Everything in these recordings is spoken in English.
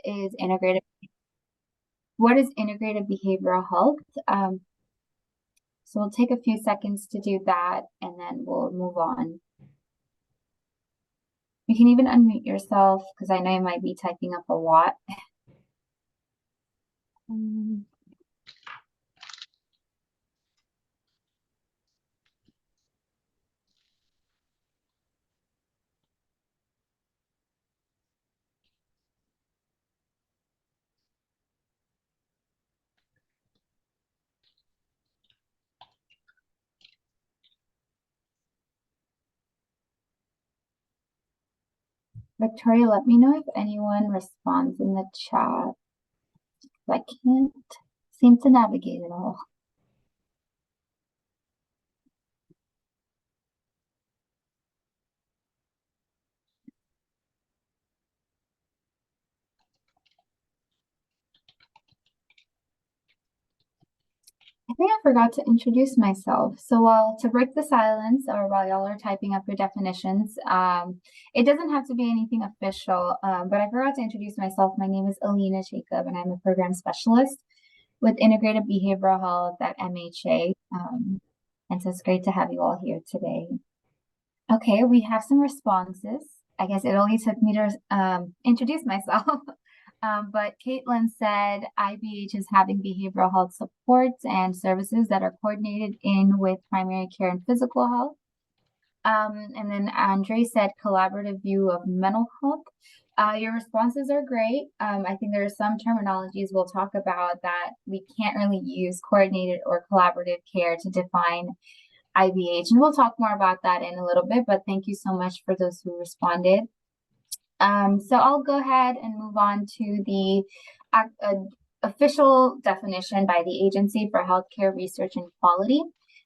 is integrated? What is integrated behavioral health? So we'll take a few seconds to do that, and then we'll move on. You can even unmute yourself because I know you might be typing up a lot. Victoria, let me know if anyone responds in the chat. I can't seem to navigate it all. I think I forgot to introduce myself. So to break the silence or while y'all are typing up your definitions, it doesn't have to be anything official, but I forgot to introduce myself. My name is Alina Jacob, and I'm a program specialist with Integrated Behavioral Health at MHA. And so it's great to have you all here today. Okay, we have some responses. I guess it only took me to introduce myself. But Caitlin said IBH is having behavioral health supports and services that are coordinated in with primary care and physical health. And then Andre said collaborative view of mental health. Your responses are great. I think there are some terminologies we'll talk about that we can't really use coordinated or collaborative care to define IBH. And we'll talk more about that in a little bit, but thank you so much for those who responded. So I'll go ahead and move on to the official definition by the Agency for Healthcare Research and Quality.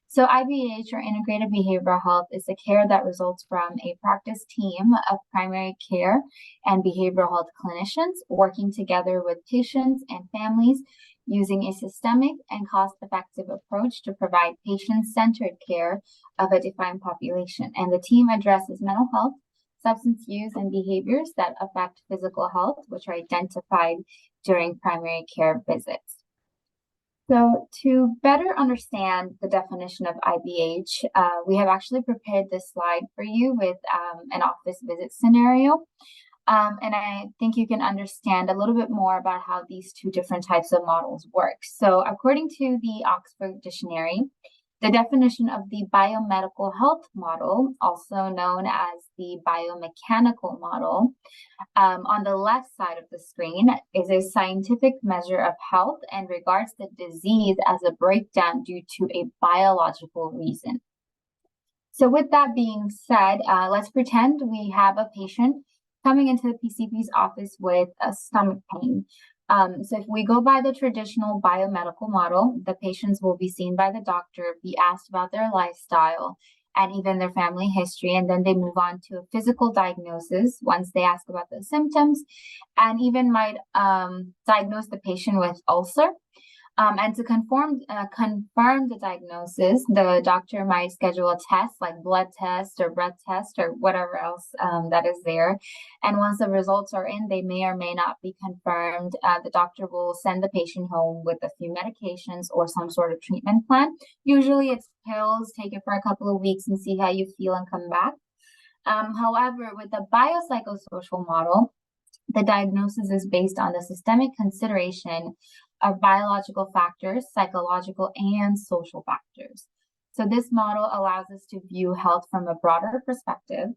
So IBH, or Integrated Behavioral Health, is the care that results from a practice team of primary care and behavioral health clinicians working together with patients and families using a systemic and cost-effective approach to provide patient-centered care of a defined population. And the team addresses mental health, substance use, and behaviors that affect physical health, which are identified during primary care visits. So to better understand the definition of IBH, we have actually prepared this slide for you with an office visit scenario. And I think you can understand a little bit more about how these two different types of models work. So according to the Oxford Dictionary, the definition of the biomedical health model, also known as the biomechanical model, on the left side of the screen is a scientific measure of health and regards the disease as a breakdown due to a biological reason. So with that being said, let's pretend we have a patient coming into the PCP's office with a stomach pain. So if we go by the traditional biomedical model, the patients will be seen by the doctor, be asked about their lifestyle and even their family history, and then they move on to a physical diagnosis once they ask about the symptoms, and even might diagnose the patient with ulcer. And to confirm the diagnosis, the doctor might schedule a test like blood test or breath test or whatever else that is there. And once the results are in, they may or may not be confirmed. The doctor will send the patient home with a few medications or some sort of treatment plan. Usually it's pills, take it for a couple of weeks and see how you feel and come back. However, with the biopsychosocial model, the diagnosis is based on the systemic consideration of biological factors, psychological, and social factors. So this model allows us to view health from a broader perspective,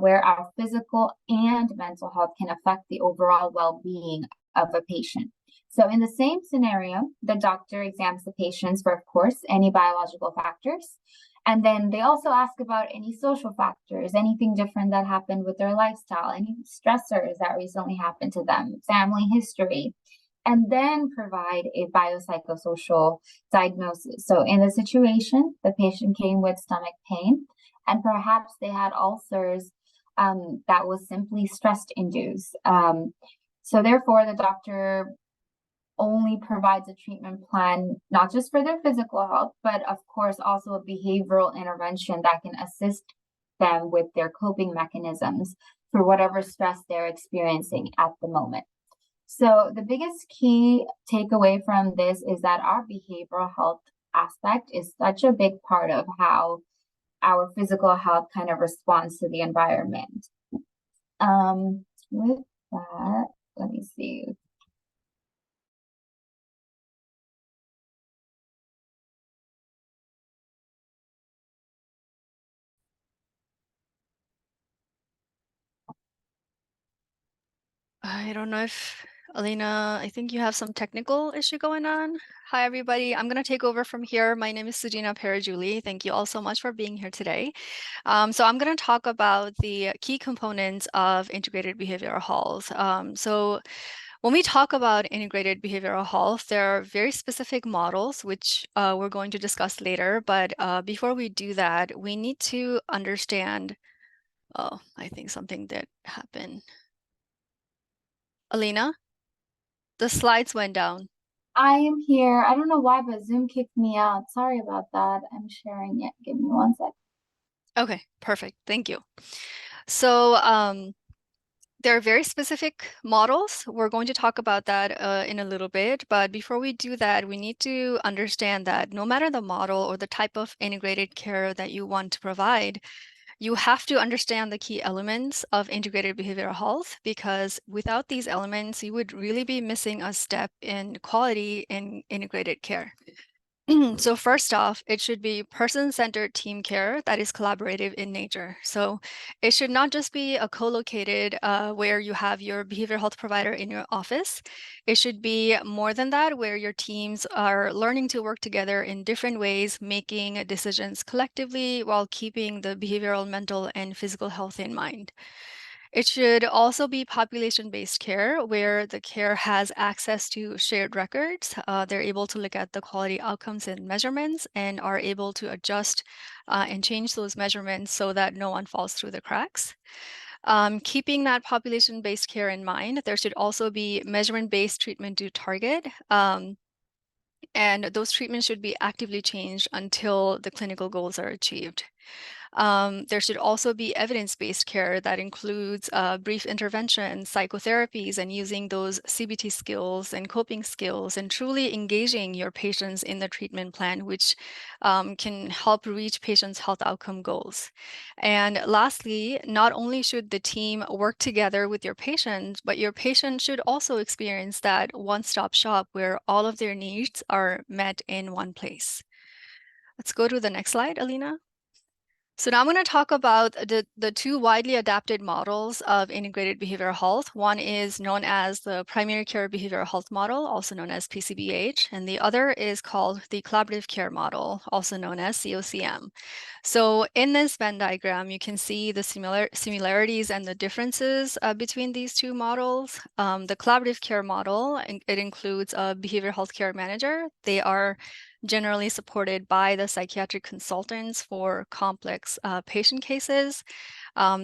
where our physical and mental health can affect the overall well-being of a patient. So in the same scenario, the doctor examines the patients for, of course, any biological factors. And then they also ask about any social factors, anything different that happened with their lifestyle, any stressors that recently happened to them, family history, and then provide a biopsychosocial diagnosis. So in the situation, the patient came with stomach pain, and perhaps they had ulcers that was simply stress-induced. So therefore, the doctor only provides a treatment plan, not just for their physical health, but of course also a behavioral intervention that can assist them with their coping mechanisms for whatever stress they're experiencing at the moment. So the biggest key takeaway from this is that our behavioral health aspect is such a big part of how our physical health kind of responds to the environment. With that, let me see. I don't know if Alina, I think you have some technical issue going on. Hi, everybody. I'm going to take over from here. My name is Sujina Perajuli. Thank you all so much for being here today. So I'm going to talk about the key components of integrated behavioral health. So when we talk about integrated behavioral health, there are very specific models, which we're going to discuss later. But before we do that, we need to understand, oh, I think something did happen. Alina? The slides went down. I am here. I don't know why, but Zoom kicked me out. Sorry about that. I'm sharing it. Give me one sec. Okay, perfect. Thank you. So there are very specific models. We're going to talk about that in a little bit. But before we do that, we need to understand that no matter the model or the type of integrated care that you want to provide, you have to understand the key elements of integrated behavioral health, because without these elements, you would really be missing a step in quality in integrated care. So first off, it should be person-centered team care that is collaborative in nature. So it should not just be a co-located where you have your behavioral health provider in your office. It should be more than that, where your teams are learning to work together in different ways, making decisions collectively while keeping the behavioral, mental, and physical health in mind. It should also be population-based care, where the care has access to shared records. They're able to look at the quality outcomes and measurements and are able to adjust and change those measurements so that no one falls through the cracks. Keeping that population-based care in mind, there should also be measurement-based treatment to target. And those treatments should be actively changed until the clinical goals are achieved. There should also be evidence-based care that includes brief interventions, psychotherapies, and using those CBT skills and coping skills and truly engaging your patients in the treatment plan, which can help reach patients' health outcome goals. And lastly, not only should the team work together with your patients, but your patient should also experience that one-stop shop where all of their needs are met in one place. Let's go to the next slide, Alina. So now I'm going to talk about the two widely adapted models of integrated behavioral health. One is known as the primary care behavioral health model, also known as PCBH, and the other is called the collaborative care model, also known as COCM. So in this Venn diagram, you can see the similarities and the differences between these two models. The collaborative care model, it includes a behavioral health care manager. They are generally supported by the psychiatric consultants for complex patient cases.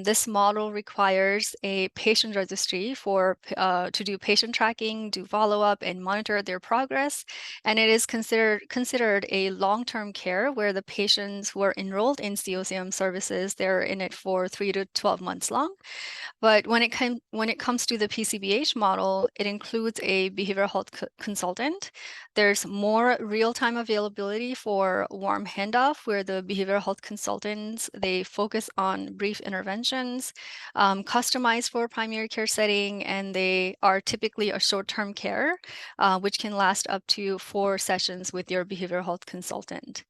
This model requires a patient registry to do patient tracking, do follow-up, and monitor their progress. And it is considered a long-term care where the patients who are enrolled in COCM services, they're in it for 3 to 12 months long. But when it comes to the PCBH model, it includes a behavioral health consultant. There's more real-time availability for warm handoff, where the behavioral health consultants, they focus on brief interventions, customized for primary care setting, and they are typically a short-term care, which can last up to 4 sessions with your behavioral health consultant.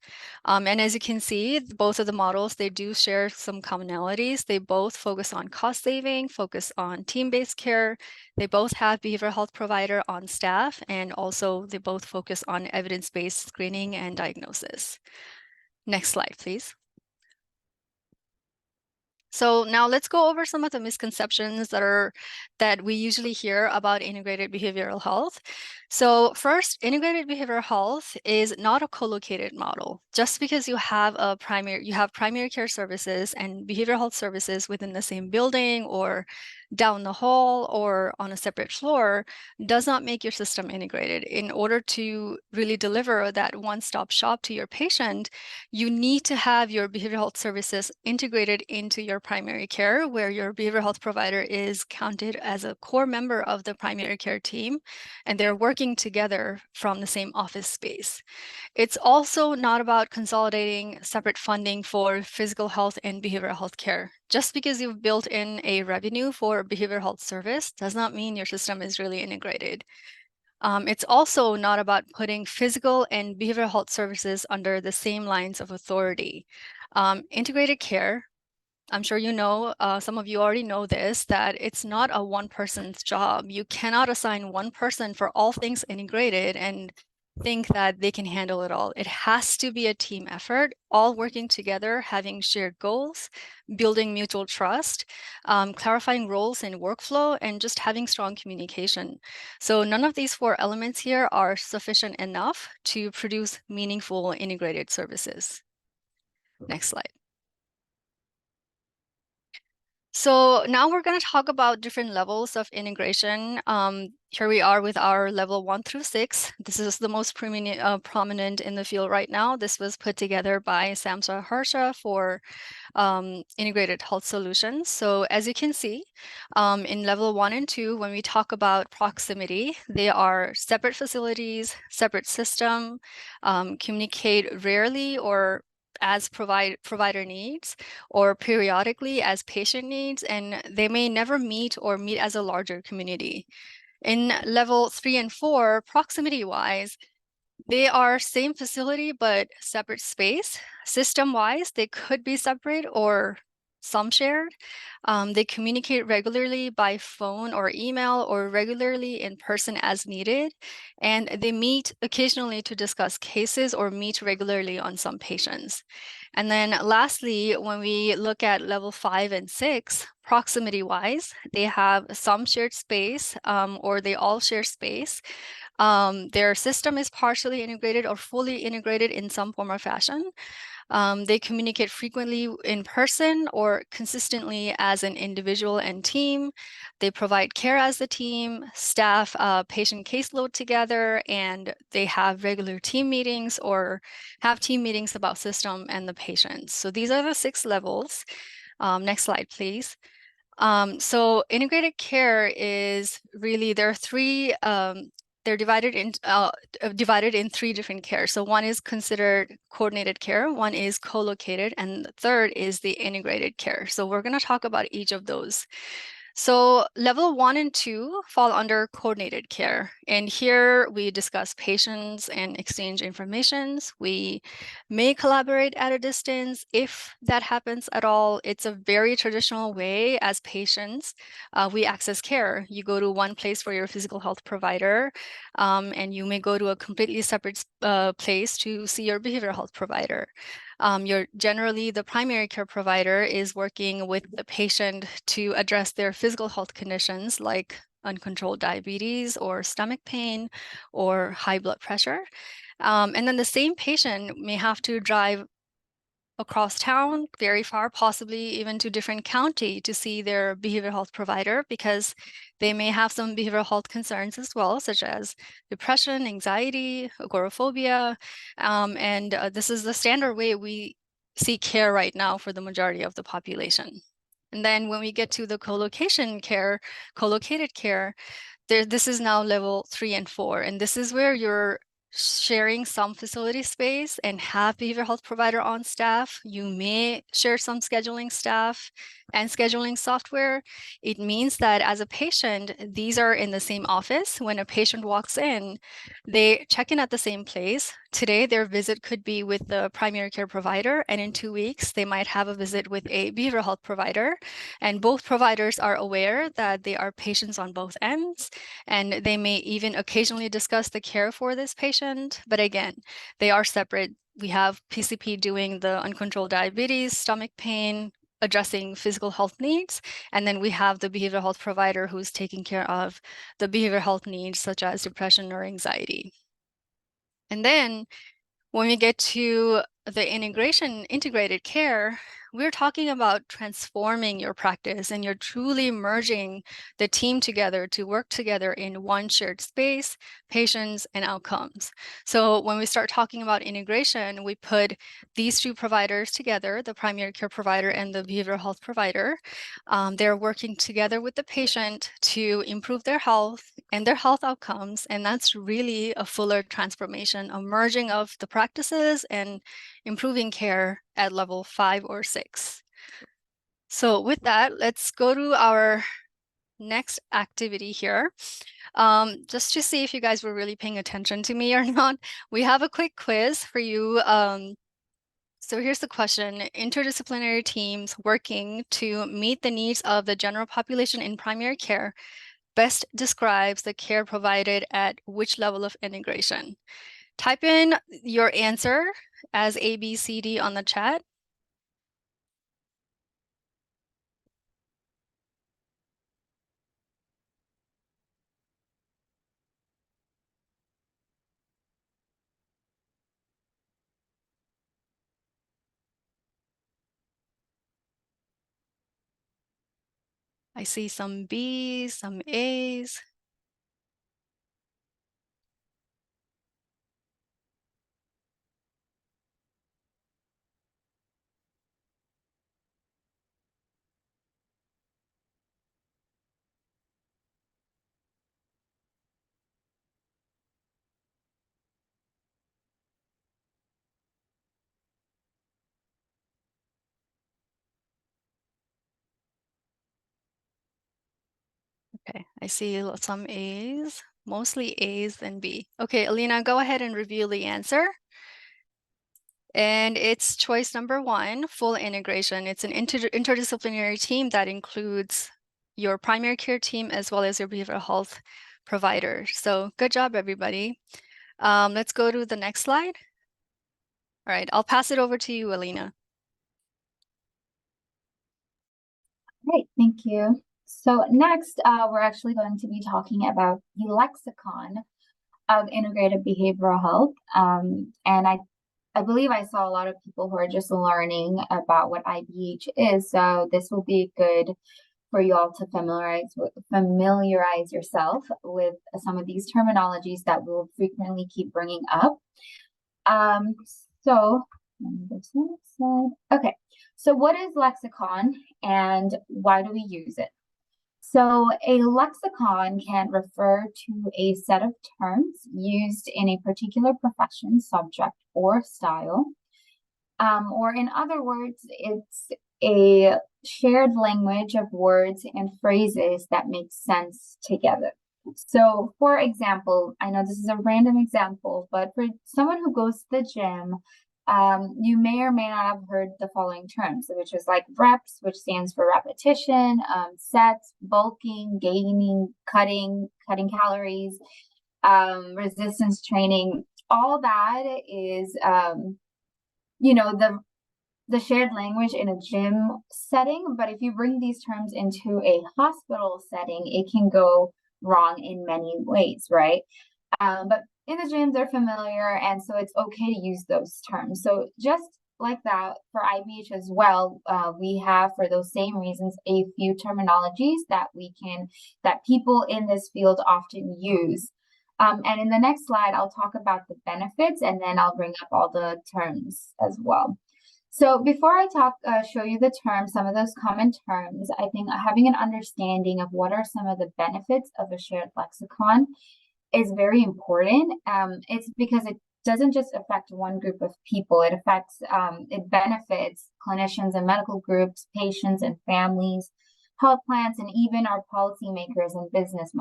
And as you can see, both of the models, they do share some commonalities. They both focus on cost saving, focus on team-based care. They both have behavioral health provider on staff, and also they both focus on evidence-based screening and diagnosis. Next slide, please. So now let's go over some of the misconceptions that we usually hear about integrated behavioral health. So first, integrated behavioral health is not a co-located model. Just because you have primary care services and behavioral health services within the same building or down the hall or on a separate floor does not make your system integrated. In order to really deliver that one-stop shop to your patient, you need to have your behavioral health services integrated into your primary care, where your behavioral health provider is counted as a core member of the primary care team, and they're working together from the same office space. It's also not about consolidating separate funding for physical health and behavioral health care. Just because you've built in a revenue for behavioral health service does not mean your system is really integrated. It's also not about putting physical and behavioral health services under the same lines of authority. Integrated care, I'm sure you know, some of you already know this, that it's not a one person's job. You cannot assign one person for all things integrated and think that they can handle it all. It has to be a team effort, all working together, having shared goals, building mutual trust, clarifying roles and workflow, and just having strong communication. So none of these 4 elements here are sufficient enough to produce meaningful integrated services. Next slide. So now we're going to talk about different levels of integration. Here we are with our level 1 through 6. This is the most prominent in the field right now. This was put together by Samsa Harsha for integrated health solutions. So as you can see, in level 1 and 2, when we talk about proximity, they are separate facilities, separate system, communicate rarely or as provider needs, or periodically as patient needs, and they may never meet or meet as a larger community. In level 3 and 4, proximity-wise, they are same facility, but separate space. System-wise, they could be separate or some shared. They communicate regularly by phone or email or regularly in person as needed. And they meet occasionally to discuss cases or meet regularly on some patients. And then lastly, when we look at level 5 and 6, proximity-wise, they have some shared space or they all share space. Their system is partially integrated or fully integrated in some form or fashion. They communicate frequently in person or consistently as an individual and team. They provide care as a team, staff patient caseload together, and they have regular team meetings or have team meetings about system and the patients. So these are the 6 levels. Next slide, please. So integrated care is really, there are 3 they're divided in 3 different care. So one is considered coordinated care, one is co-located, and the third is the integrated care. So we're going to talk about each of those. So level 1 and 2 fall under coordinated care. And here we discuss patients and exchange informations. We may collaborate at a distance if that happens at all. It's a very traditional way as patients we access care. You go to one place for your physical health provider, and you may go to a completely separate place to see your behavioral health provider. Generally, the primary care provider is working with the patient to address their physical health conditions like uncontrolled diabetes or stomach pain or high blood pressure. And then the same patient may have to drive across town, very far, possibly even to different county to see their behavioral health provider because they may have some behavioral health concerns as well, such as depression, anxiety, agoraphobia. And this is the standard way we see care right now for the majority of the population. And then when we get to the co-located care, this is now level 3 and 4. And this is where you're sharing some facility space and have behavioral health provider on staff. You may share some scheduling staff and scheduling software. It means that as a patient, these are in the same office. When a patient walks in, they check in at the same place. Today, their visit could be with the primary care provider, and in 2 weeks, they might have a visit with a behavioral health provider. And both providers are aware that they are patients on both ends, and they may even occasionally discuss the care for this patient. But again, they are separate. We have PCP doing the uncontrolled diabetes, stomach pain, addressing physical health needs. And then we have the behavioral health provider who's taking care of the behavioral health needs such as depression or anxiety. And then when we get to the integrated care, we're talking about transforming your practice, and you're truly merging the team together to work together in one shared space, patients, and outcomes. So when we start talking about integration, we put these two providers together, the primary care provider and the behavioral health provider. They're working together with the patient to improve their health and their health outcomes. And that's really a fuller transformation, a merging of the practices and improving care at level 5 or 6. So with that, let's go to our next activity here. Just to see if you guys were really paying attention to me or not, we have a quick quiz for you. So here's the question. Interdisciplinary teams working to meet the needs of the general population in primary care best describes the care provided at which level of integration? Type in your answer as A, B, C, D on the chat. I see some B's, some A's. Okay, I see some A's, mostly A's and B. Okay, Alina, go ahead and reveal the answer. And it's choice number 1, full integration. It's an interdisciplinary team that includes your primary care team as well as your behavioral health provider. So good job, everybody. Let's go to the next slide. All right, I'll pass it over to you, Alina. Great, thank you. So next, we're actually going to be talking about the lexicon of integrated behavioral health. And I believe I saw a lot of people who are just learning about what IBH is. So this will be good for you all to familiarize yourself with some of these terminologies that we'll frequently keep bringing up. So let me go to the next slide. Okay, so what is lexicon and why do we use it? So a lexicon can refer to a set of terms used in a particular profession, subject, or style. Or in other words, it's a shared language of words and phrases that make sense together. So, for example, I know this is a random example, but for someone who goes to the gym, you may or may not have heard the following terms, which is like reps, which stands for repetition, sets, bulking, gaining, cutting calories, resistance training. All that is, you know, the shared language in a gym setting. But if you bring these terms into a hospital setting, it can go wrong in many ways, right? But in the gym, they're familiar, and so it's okay to use those terms. So just like that for IBH as well, we have, for those same reasons, a few terminologies that people in this field often use. And in the next slide, I'll talk about the benefits, and then I'll bring up all the terms as well. So before I show you the terms, some of those common terms, I think having an understanding of what are some of the benefits of a shared lexicon is very important. It's because it doesn't just affect one group of people. It benefits clinicians and medical groups, patients and families, health plans, and even our policymakers and business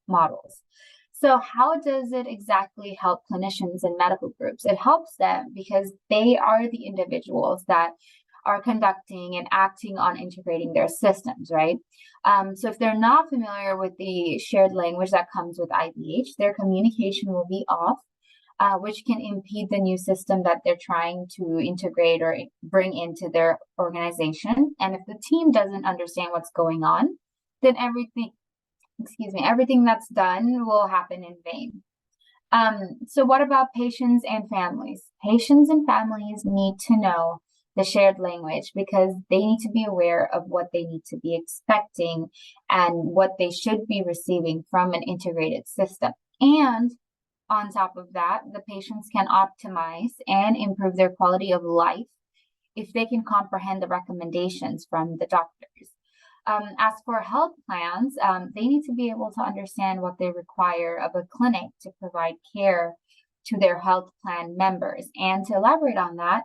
models. So how does it exactly help clinicians and medical groups? It helps them because they are the individuals that are conducting and acting on integrating their systems, right? So if they're not familiar with the shared language that comes with IBH, their communication will be off, which can impede the new system that they're trying to integrate or bring into their organization. And if the team doesn't understand what's going on, then everything that's done will happen in vain. So what about patients and families? Patients and families need to know the shared language, because they need to be aware of what they need to be expecting and what they should be receiving from an integrated system. And on top of that, the patients can optimize and improve their quality of life if they can comprehend the recommendations from the doctors. As for health plans, they need to be able to understand what they require of a clinic to provide care to their health plan members. And to elaborate on that,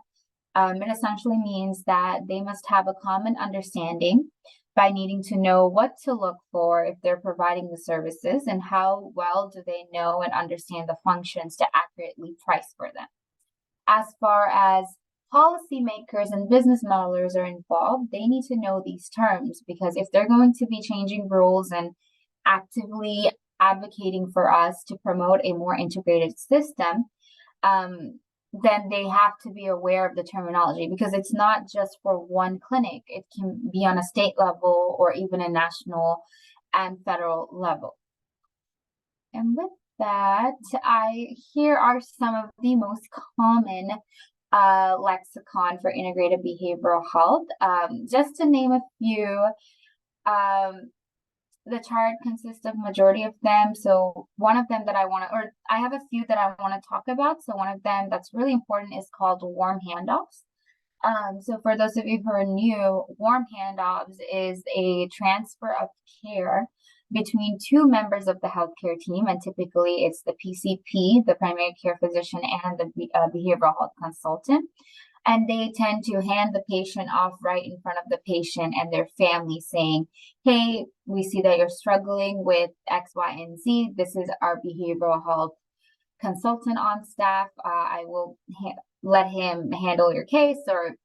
it essentially means that they must have a common understanding by needing to know what to look for if they're providing the services, and how well do they know and understand the functions to accurately price for them. As far as policymakers and business modelers are involved, they need to know these terms, because if they're going to be changing rules and actively advocating for us to promote a more integrated system, then they have to be aware of the terminology, because it's not just for one clinic. It can be on a state level or even a national and federal level. And with that, here are some of the most common lexicon for integrated behavioral health. Just to name a few, the chart consists of majority of them. So one of them that I have a few that I want to talk about. So one of them that's really important is called warm handoffs. So for those of you who are new, warm handoffs is a transfer of care between two members of the healthcare team, and typically it's the PCP, the primary care physician, and the behavioral health consultant. And they tend to hand the patient off right in front of the patient and their family, saying, hey, we see that you're struggling with X, Y, and Z. This is our behavioral health consultant on staff. I will let him handle your case, or,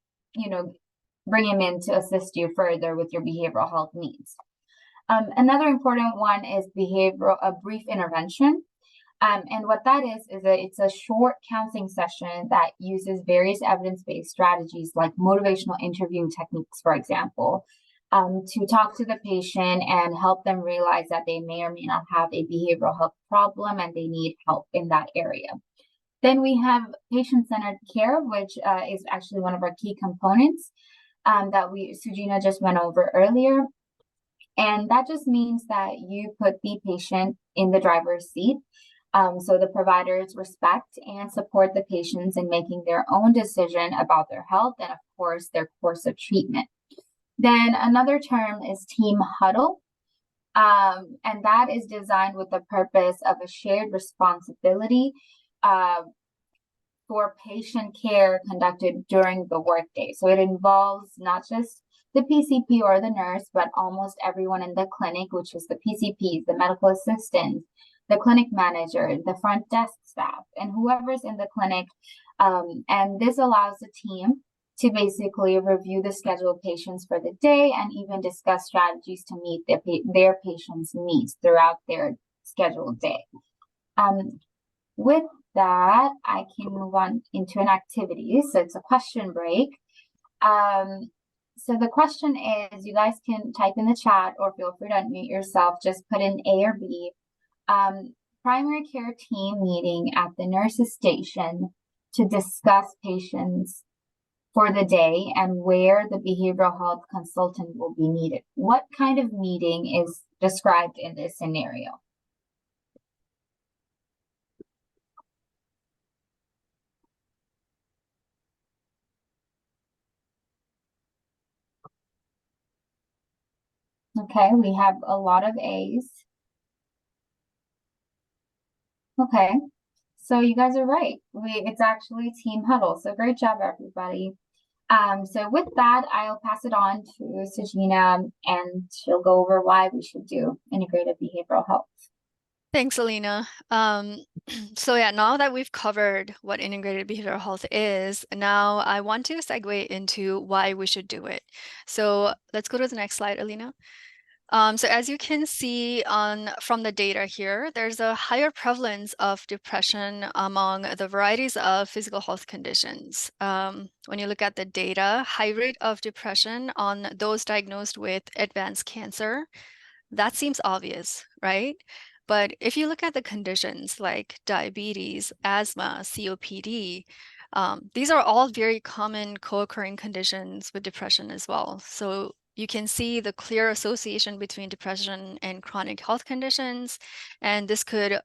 bring him in to assist you further with your behavioral health needs. Another important one is a brief intervention. And what that is it's a short counseling session that uses various evidence-based strategies like motivational interviewing techniques, for example, to talk to the patient and help them realize that they may or may not have a behavioral health problem and they need help in that area. Then we have patient-centered care, which is actually one of our key components that Sujina just went over earlier. And that just means that you put the patient in the driver's seat. So the providers respect and support the patients in making their own decision about their health and, of course, their course of treatment. Then another term is team huddle. And that is designed with the purpose of a shared responsibility for patient care conducted during the workday. So it involves not just the PCP or the nurse, but almost everyone in the clinic, which is the PCPs, the medical assistants, the clinic manager, the front desk staff, and whoever's in the clinic. And this allows the team to basically review the scheduled patients for the day and even discuss strategies to meet their patients' needs throughout their scheduled day. With that, I can move on into an activity. So it's a question break. So the question is, you guys can type in the chat or feel free to unmute yourself. Just put in A or B. Primary care team meeting at the nurse's station to discuss patients for the day and where the behavioral health consultant will be needed. What kind of meeting is described in this scenario? Okay, we have a lot of A's. Okay, so you guys are right. It's actually team huddle. So great job, everybody. So with that, I'll pass it on to Sajina, and she'll go over why we should do integrated behavioral health. Thanks, Alina. So yeah, now that we've covered what integrated behavioral health is, now I want to segue into why we should do it. So let's go to the next slide, Alina. So as you can see from the data here, there's a higher prevalence of depression among the varieties of physical health conditions. When you look at the data, high rate of depression on those diagnosed with advanced cancer, that seems obvious, right? But if you look at the conditions like diabetes, asthma, COPD, These are all very common co-occurring conditions with depression as well. So you can see the clear association between depression and chronic health conditions, and this could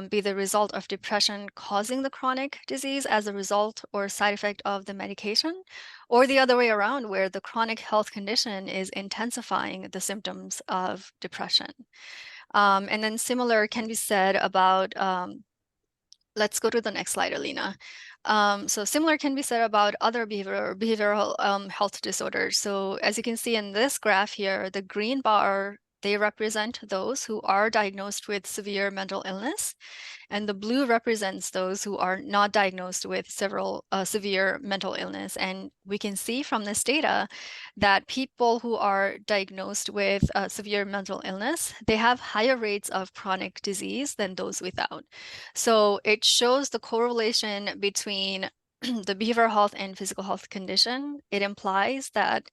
be the result of depression causing the chronic disease as a result or side effect of the medication, or the other way around, where the chronic health condition is intensifying the symptoms of depression. And then similar can be said about let's go to the next slide, Alina. So similar can be said about other behavioral health disorders. So as you can see in this graph here, the green bar, they represent those who are diagnosed with severe mental illness, and the blue represents those who are not diagnosed with severe mental illness. And we can see from this data that people who are diagnosed with severe mental illness, they have higher rates of chronic disease than those without. So it shows the correlation between the behavioral health and physical health condition. It implies that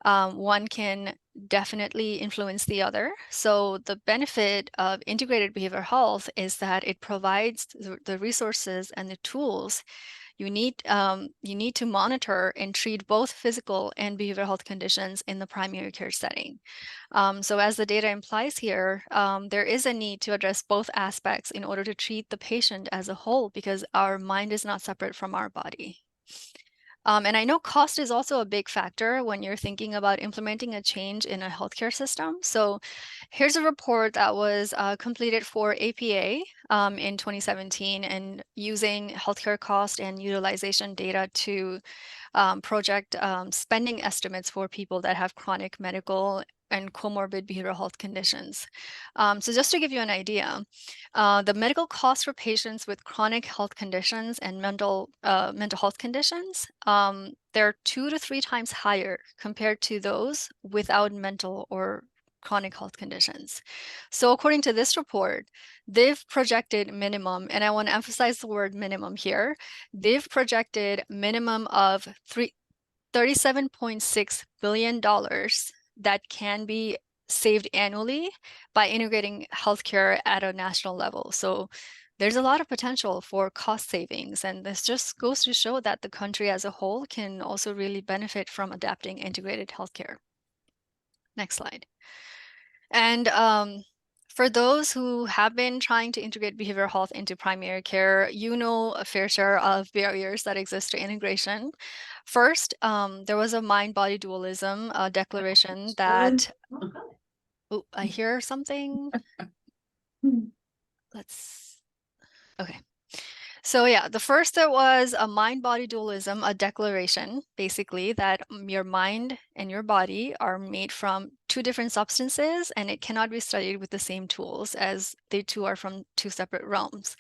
one can definitely influence the other. So the benefit of integrated behavioral health is that it provides the resources and the tools you need to monitor and treat both physical and behavioral health conditions in the primary care setting. So as the data implies here, there is a need to address both aspects in order to treat the patient as a whole, because our mind is not separate from our body. And I know cost is also a big factor when you're thinking about implementing a change in a healthcare system. So here's a report that was completed for APA in 2017, and using healthcare cost and utilization data to project spending estimates for people that have chronic medical and comorbid behavioral health conditions. So just to give you an idea, the medical costs for patients with chronic health conditions and mental health conditions, they're 2 to 3 times higher compared to those without mental or chronic health conditions. So according to this report, they've projected minimum, and I want to emphasize the word minimum here, they've projected minimum of $37.6 billion that can be saved annually by integrating healthcare at a national level. So there's a lot of potential for cost savings, and this just goes to show that the country as a whole can also really benefit from adapting integrated healthcare. Next slide. And for those who have been trying to integrate behavioral health into primary care, you know a fair share of barriers that exist to integration. First, there was a mind-body dualism declaration that, oh, I hear something. Okay. So yeah, the first, there was a mind-body dualism, a declaration, basically, that your mind and your body are made from 2 different substances, and it cannot be studied with the same tools, as they two are from 2 separate realms.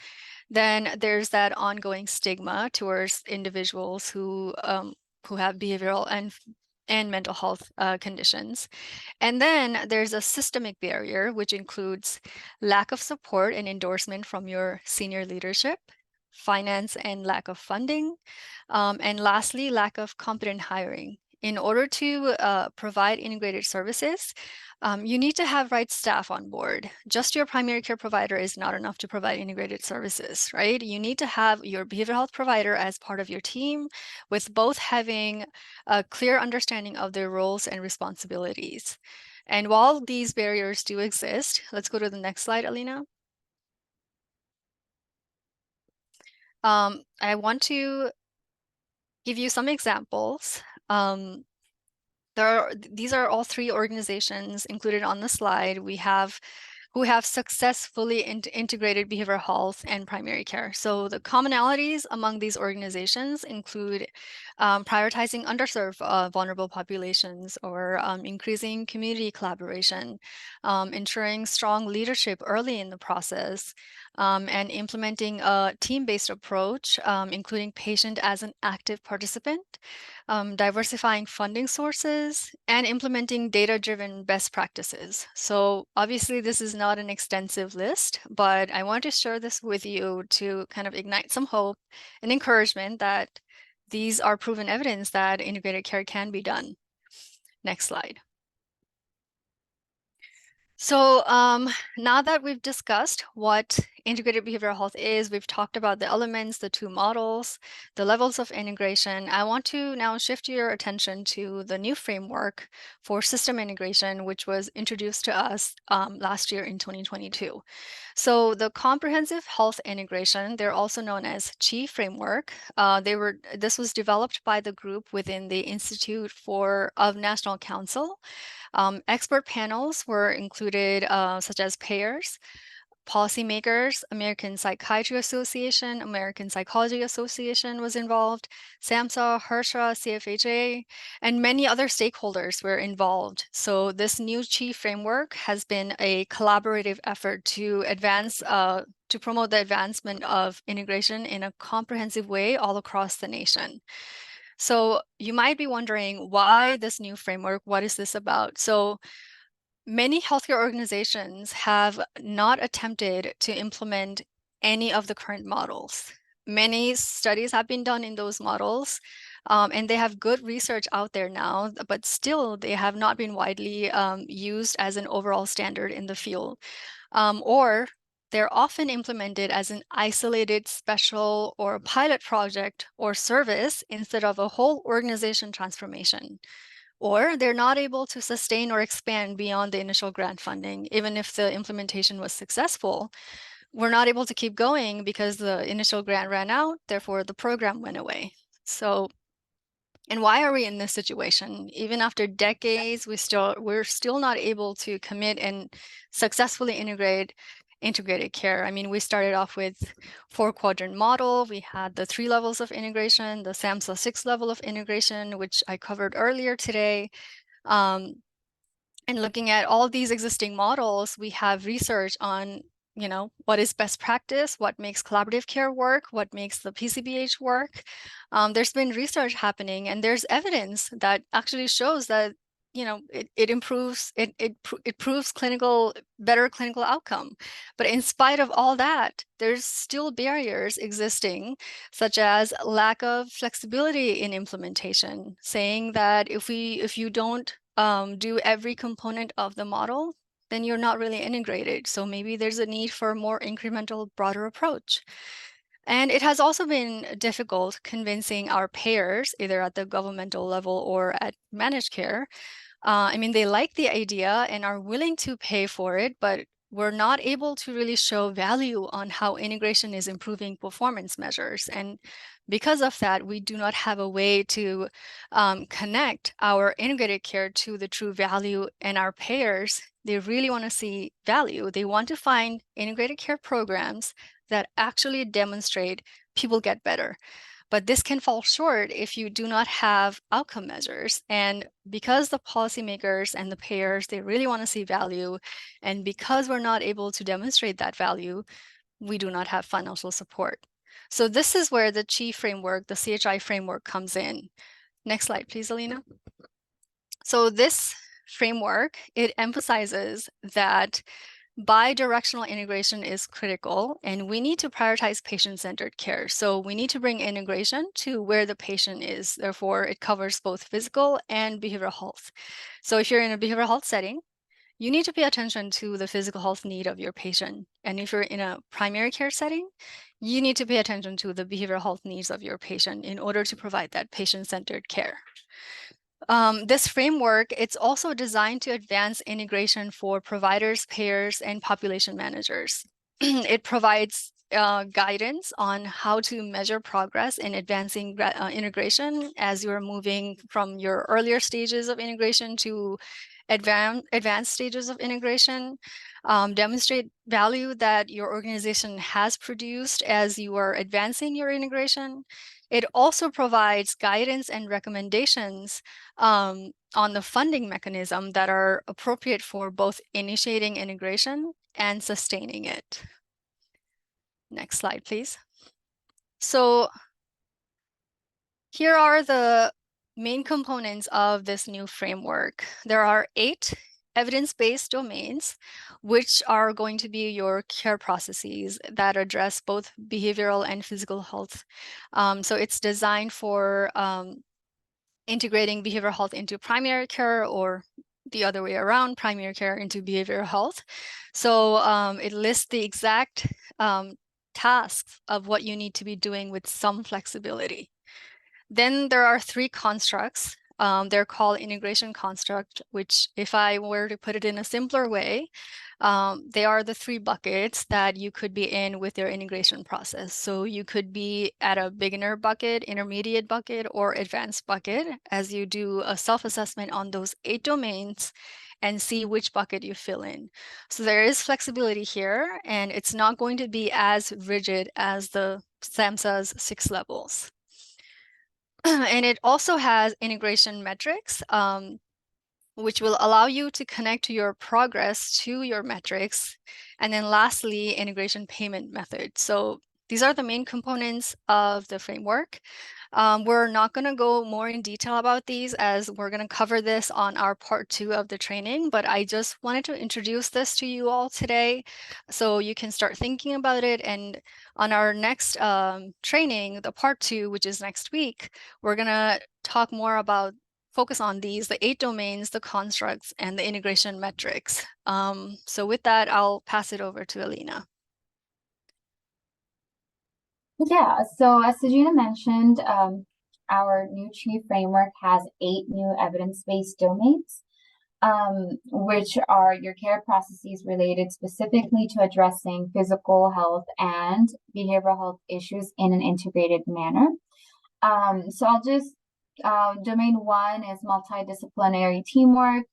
Then there's that ongoing stigma towards individuals who have behavioral and mental health conditions. And then there's a systemic barrier, which includes lack of support and endorsement from your senior leadership, finance and lack of funding, and lastly, lack of competent hiring. In order to provide integrated services, you need to have right staff on board. Just your primary care provider is not enough to provide integrated services, right? You need to have your behavioral health provider as part of your team, with both having a clear understanding of their roles and responsibilities. And while these barriers do exist, let's go to the next slide, Alina. I want to give you some examples. These are all 3 organizations included on the slide. Who have successfully integrated behavioral health and primary care. So the commonalities among these organizations include prioritizing underserved vulnerable populations, or increasing community collaboration, ensuring strong leadership early in the process, and implementing a team-based approach, including patient as an active participant, diversifying funding sources, and implementing data-driven best practices. So obviously this is not an extensive list, but I want to share this with you to kind of ignite some hope and encouragement that these are proven evidence that integrated care can be done. Next slide. So now that we've discussed what integrated behavioral health is. We've talked about the elements, the two models, the levels of integration. I want to now shift your attention to the new framework for system integration, which was introduced to us last year in 2022. So the comprehensive health integration, they're also known as IHCI framework. This was developed by the group within the Institute of National Council. Expert panels were included, such as payers, policymakers, American Psychiatry Association, American Psychology Association was involved, SAMHSA, HRSA, CFHA, and many other stakeholders were involved. So this new IHCI framework has been a collaborative effort to to promote the advancement of integration in a comprehensive way all across the nation. So you might be wondering, why this new framework? What is this about? So many healthcare organizations have not attempted to implement any of the current models. Many studies have been done in those models, and they have good research out there now, but still they have not been widely used as an overall standard in the field. Or they're often implemented as an isolated special or pilot project or service instead of a whole organization transformation. Or they're not able to sustain or expand beyond the initial grant funding. Even if the implementation was successful, we're not able to keep going because the initial grant ran out, therefore the program went away. So, and why are we in this situation? Even after decades, we're still not able to commit and successfully integrate integrated care. I mean, we started off with 4-quadrant model. We had the 3 levels of integration, the SAMHSA 6 level of integration, which I covered earlier today. And looking at all these existing models, we have research on, what is best practice, what makes collaborative care work, what makes the PCBH work. There's been research happening, and there's evidence that actually shows that it improves, it proves better clinical outcome. But in spite of all that, there's still barriers existing, such as lack of flexibility in implementation, saying that if you don't do every component of the model, then you're not really integrated. So maybe there's a need for a more incremental, broader approach. And it has also been difficult convincing our payers, either at the governmental level or at managed care. I mean, they like the idea and are willing to pay for it, but we're not able to really show value on how integration is improving performance measures. And because of that, we do not have a way to connect our integrated care to the true value. And our payers, they really want to see value. They want to find integrated care programs that actually demonstrate people get better. But this can fall short if you do not have outcome measures. And because the policymakers and the payers, they really want to see value, and because we're not able to demonstrate that value, we do not have financial support. So this is where the IHCI framework, the CHI framework, comes in. Next slide, please, Alina. So this framework, it emphasizes that bidirectional integration is critical, and we need to prioritize patient-centered care. So we need to bring integration to where the patient is. Therefore, it covers both physical and behavioral health. So if you're in a behavioral health setting, you need to pay attention to the physical health need of your patient. And if you're in a primary care setting, you need to pay attention to the behavioral health needs of your patient in order to provide that patient-centered care. This framework, it's also designed to advance integration for providers, payers, and population managers. It provides guidance on how to measure progress in advancing integration as you're moving from your earlier stages of integration to advanced stages of integration. Demonstrate value that your organization has produced as you are advancing your integration. It also provides guidance and recommendations on the funding mechanism that are appropriate for both initiating integration and sustaining it. Next slide, please. So here are the main components of this new framework. There are 8 evidence-based domains, which are going to be your care processes that address both behavioral and physical health. So it's designed for integrating behavioral health into primary care or the other way around, primary care into behavioral health. So it lists the exact tasks of what you need to be doing with some flexibility. Then there are three constructs. They're called integration construct, which if I were to put it in a simpler way, they are the three buckets that you could be in with your integration process. So you could be at a beginner bucket, intermediate bucket, or advanced bucket as you do a self-assessment on those 8 domains and see which bucket you fill in. So there is flexibility here, and it's not going to be as rigid as the SAMHSA's 6 levels. And it also has integration metrics, which will allow you to connect your progress to your metrics. And then lastly, integration payment method. So these are the main components of the framework. We're not going to go more in detail about these as we're going to cover this on our part 2 of the training, but I just wanted to introduce this to you all today so you can start thinking about it. And on our next training, the part 2, which is next week, we're going to talk more about focus on these, the 8 domains, the constructs, and the integration metrics. So with that, I'll pass it over to Alina. Yeah, so as Sajina mentioned, our new chief framework has 8 new evidence-based domains, which are your care processes related specifically to addressing physical health and behavioral health issues in an integrated manner. So I'll just, domain 1 is multidisciplinary teamwork.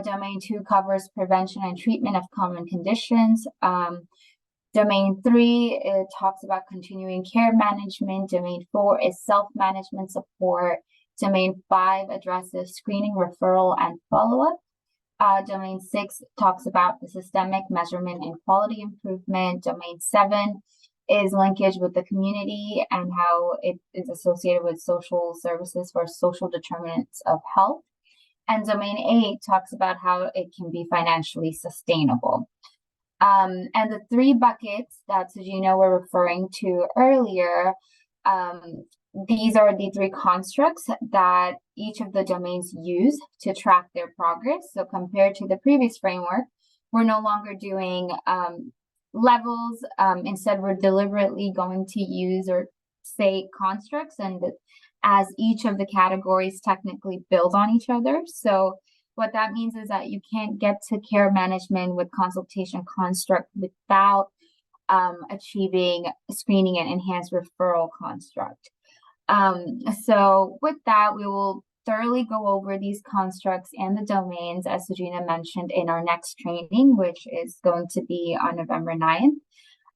Domain 2 covers prevention and treatment of common conditions. Domain 3, it talks about continuing care management. Domain 4 is self-management support. Domain 5 addresses screening, referral, and follow-up. Domain 6 talks about the systemic measurement and quality improvement. Domain 7 is linkage with the community and how it is associated with social services for social determinants of health. And Domain 8 talks about how it can be financially sustainable. And the 3 buckets that Sajina were referring to earlier, these are the 3 constructs that each of the domains use to track their progress. So compared to the previous framework, we're no longer doing levels. Instead, we're deliberately going to use or say constructs, and as each of the categories technically build on each other. So what that means is that you can't get to care management with consultation construct without achieving screening and enhanced referral construct. So with that, we will thoroughly go over these constructs and the domains, as Sajina mentioned, in our next training, which is going to be on November 9th.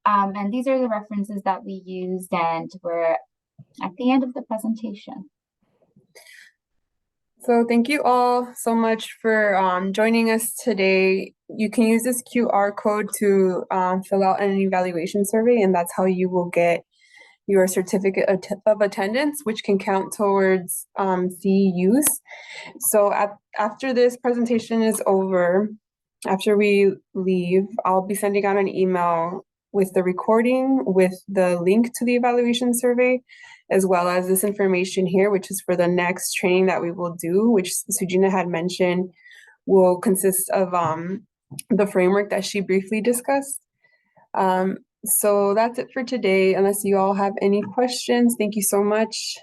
And these are the references that we used, and we're at the end of the presentation. So thank you all so much for joining us today. You can use this QR code to fill out an evaluation survey, and that's how you will get your certificate of attendance, which can count towards CEUs. So after this presentation is over, after we leave, I'll be sending out an email with the recording, with the link to the evaluation survey, as well as this information here, which is for the next training that we will do, which Sujina had mentioned will consist of the framework that she briefly discussed. So that's it for today. Unless you all have any questions, thank you so much.